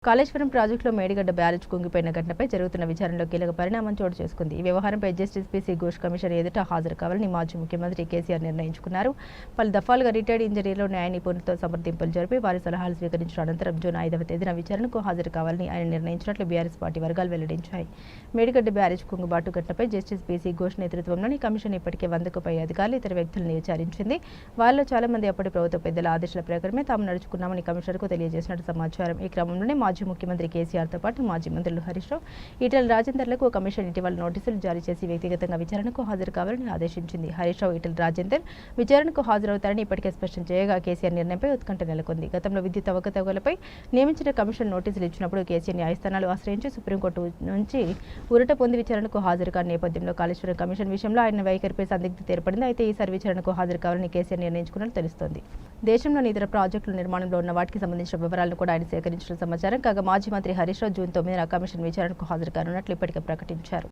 కాళేశ్వరం ప్రాజెక్టులో మేడిగడ్డ బ్యారేజ్ కుంగిపోయిన ఘటనపై జరుగుతున్న విచారణలో కీలక పరిణామం చోటు చేసుకుంది. ఈ వ్యవహారంపై జస్టిస్ పీసీ ఘోష్ కమిషన్ ఎదుట హాజరు కావాలని మాజీ ముఖ్యమంత్రి కేసీఆర్ నిర్ణయించుకున్నారు. పలు దఫాలుగా రిటైర్డ్ ఇంజనీర్లు న్యాయ నిపుణులతో సంప్రదింపులు జరిపి వారి సలహాలు స్వీకరించిన అనంతరం జూన్ 5వ తేదీన విచారణకు హాజరు కావాలని ఆయన నిర్ణయించినట్లు బీఆర్ఎస్ పార్టీ వర్గాలు వెల్లడించాయి. మేడిగడ్డ బ్యారేజ్ కుంగుబాటు ఘటనపై జస్టిస్ పీసీ ఘోష్ నేతృత్వంలోని కమిషన్ ఇప్పటికే 100కు పై అధికారులు ఇతర వ్యక్తులను విచారించింది. వారిలో చాలా మంది అప్పటి ప్రభుత్వ పెద్దల ఆదేశాల ప్రకారమే తాము నడుచుకున్నామని కమిషనర్కు తెలియజేసినట్టు సమాచారం. ఈ క్రమంలోనే మాజీ ముఖ్యమంత్రి కేసీఆర్తో పాటు మాజీ మంత్రులు హరీష్ రావు, ఈటెల రాజేందర్లకు కమిషన్ ఇటీవల నోటీసులు జారీ చేసి వ్యక్తిగతంగా విచారణకు హాజరు కావాలని ఆదేశించింది. హరీష్ రావు, ఈటెల రాజేందర్ విచారణకు హాజరవుతారని ఇప్పటికే స్పష్టం చేయగా కేసీఆర్ నిర్ణయంపై ఉత్కంఠ నెలకొంది. గతంలో విద్యుత్ అవకతవకలపై నియమించిన కమిషన్ నోటీసులు ఇచ్చినప్పుడు కేసీఆర్ న్యాయస్థానాలు ఆశ్రయించి సుప్రీంకోర్టు నుంచి ఊరట పొంది విచారణకు హాజరు కాని నేపథ్యంలో కాళేశ్వరం కమిషన్ విషయంలో ఆయన వైఖరిపై సందిగ్ధత ఏర్పడింది. అయితే ఈసారి విచారణకు హాజరు కావాలని కేసీఆర్ నిర్ణయించుకున్నట్లు తెలుస్తోంది. దేశంలోని ఇతర ప్రాజెక్టుల నిర్మాణంలో ఉన్న వాటికి సంబంధించిన వివరాలను కూడా ఆయన సేకరించిన సమాచారం. కాగా మాజీ మంత్రి హరీష్ రావు జూన్ 9న కమిషన్ విచారణకు హాజరు కానున్నట్లు ఇప్పటికే ప్రకటించారు.